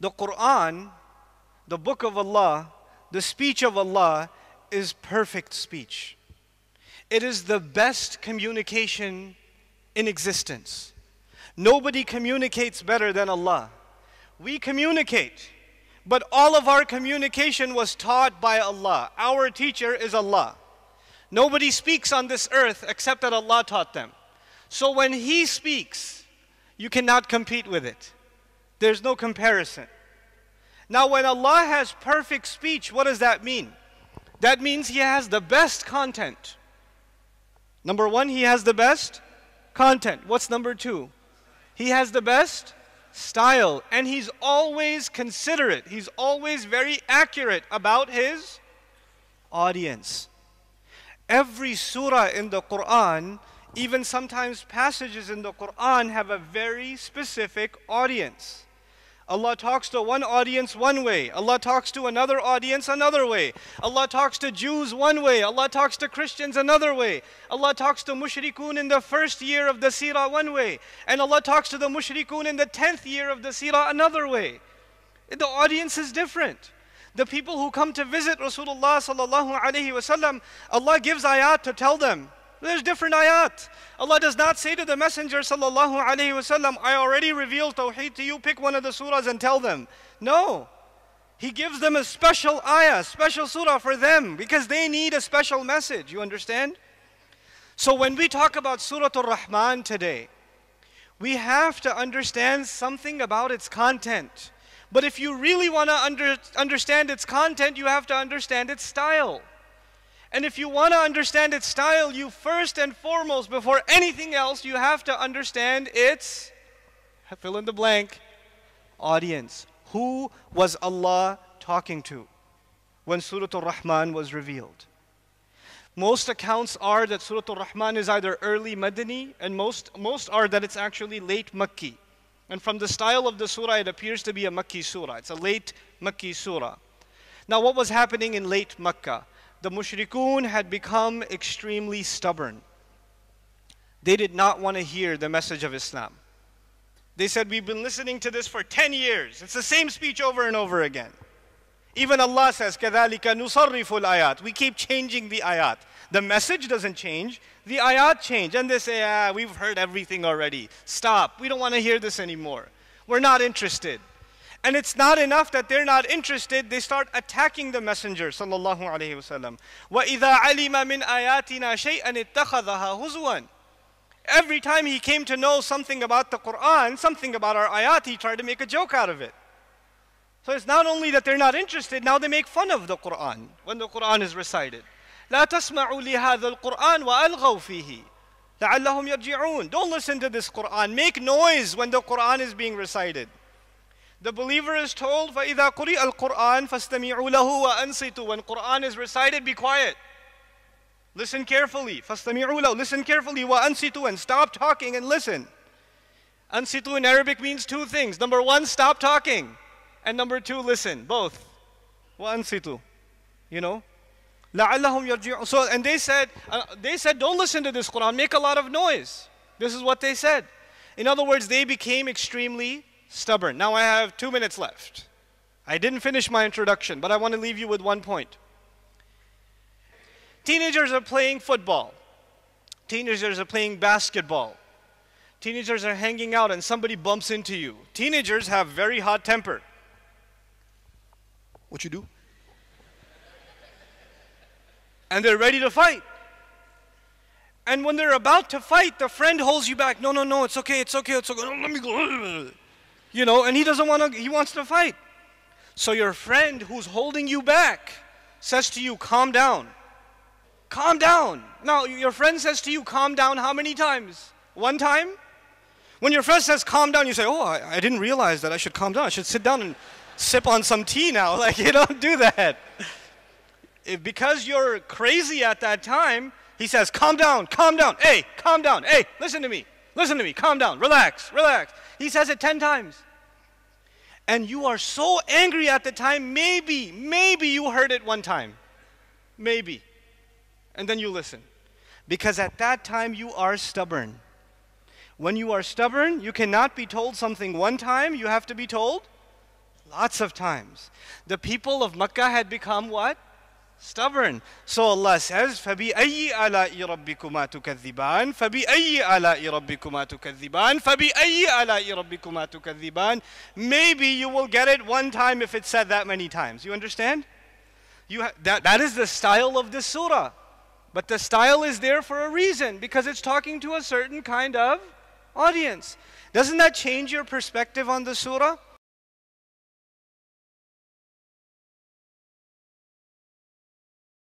The Quran, the book of Allah, the speech of Allah is perfect speech. It is the best communication in existence. Nobody communicates better than Allah. We communicate, but all of our communication was taught by Allah. Our teacher is Allah. Nobody speaks on this earth except that Allah taught them. So when He speaks, you cannot compete with it. There's no comparison. Now when Allah has perfect speech, what does that mean? That means He has the best content. Number one, He has the best content. What's number two? He has the best style. And He's always considerate. He's always very accurate about His audience. Every surah in the Quran, even sometimes passages in the Quran, have a very specific audience. Allah talks to one audience one way. Allah talks to another audience another way. Allah talks to Jews one way. Allah talks to Christians another way. Allah talks to mushrikun in the first year of the seerah one way. And Allah talks to the mushrikun in the 10th year of the seerah another way. The audience is different. The people who come to visit Rasulullah sallallahu alaihi wasallam, Allah gives ayat to tell them. There's different ayat. Allah does not say to the Messenger sallallahu alaihi wasallam, I already revealed Tawheed to you, pick one of the surahs and tell them. No. He gives them a special ayah, special surah for them because they need a special message. You understand? So when we talk about Surah Ar-Rahman today, we have to understand something about its content. But if you really want to understand its content, you have to understand its style. And if you want to understand its style, you first and foremost, before anything else, you have to understand its, fill in the blank, audience. Who was Allah talking to when Surah Ar-Rahman was revealed? Most accounts are that Surah Ar-Rahman is either early Madani, and most are that it's actually late Makki. And from the style of the surah, it appears to be a Makki surah. It's a late Makki surah. Now what was happening in late Makkah? The mushrikun had become extremely stubborn. They did not want to hear the message of Islam. They said, we've been listening to this for 10 years. It's the same speech over and over again. Even Allah says, كَذَلِكَ نُصَرِّفُ الْآيَاتِ. We keep changing the ayat. The message doesn't change, the ayat change. And they say, we've heard everything already. Stop, we don't want to hear this anymore. We're not interested. And it's not enough that they're not interested, they start attacking the Messenger sallallahu alaihi wasallam. وَإِذَا عَلِمَ مِنْ آيَاتِنَا شَيْئًا اتَّخَذَهَا هُزُوًا. Every time he came to know something about the Quran, something about our ayat, he tried to make a joke out of it. So it's not only that they're not interested, now they make fun of the Quran when the Quran is recited. لَا تَسْمَعُوا لِهَذَا الْقُرْآنِ وَأَلْغَوْا فِيهِ لَعَلَّهُمْ يَرْجِعُونَ. Don't listen to this Quran. Make noise when the Quran is being recited. The believer is told, فَإِذَا قُرِئَ الْقُرْآنِ فَاسْتَمِعُوا لَهُ وَأَنصِتُوا. When Quran is recited, be quiet. Listen carefully. فَاسْتَمِعُوا لَهُ. Listen carefully. وَأَنصِتُوا. And stop talking and listen. Ansitu in Arabic means two things. Number one, stop talking. And number two, listen. Both. وَأَنصِتُوا. You know? لَعَلَّهُمْ يَرْجِعُونَ. So, and they said, don't listen to this Quran. Make a lot of noise. This is what they said. In other words, they became extremely stubborn. Now I have 2 minutes left. I didn't finish my introduction, but I want to leave you with one point. Teenagers are playing football. Teenagers are playing basketball. Teenagers are hanging out and somebody bumps into you. Teenagers have very hot temper. What you do? And they're ready to fight. And when they're about to fight, the friend holds you back. No, it's okay. Let me go. You know, and he doesn't want to, he wants to fight. So your friend who's holding you back says to you, calm down. Calm down. Now, your friend says to you, calm down how many times? One time? When your friend says calm down, you say, oh, I didn't realize that I should calm down. I should sit down and sip on some tea now. Like, you don't do that. Because you're crazy at that time, he says, calm down. Hey, calm down. Hey, listen to me, calm down, relax. He says it 10 times. And you are so angry at the time, maybe you heard it one time. Maybe. And then you listen. Because at that time you are stubborn. When you are stubborn, you cannot be told something one time, you have to be told Lots of times. The people of Makkah had become what? Stubborn. So Allah says, فَبِأَيِّ آلَاءِ رَبِّكُمَا تُكَذِّبَانِ فَبِأَيِّ آلَاءِ رَبِّكُمَا تُكَذِّبَانِ فَبِأَيِّ آلَاءِ رَبِّكُمَا تُكَذِّبَانِ. Maybe you will get it one time if it's said that many times. You understand? That is the style of this surah. But the style is there for a reason, because it's talking to a certain kind of audience. Doesn't that change your perspective on the surah?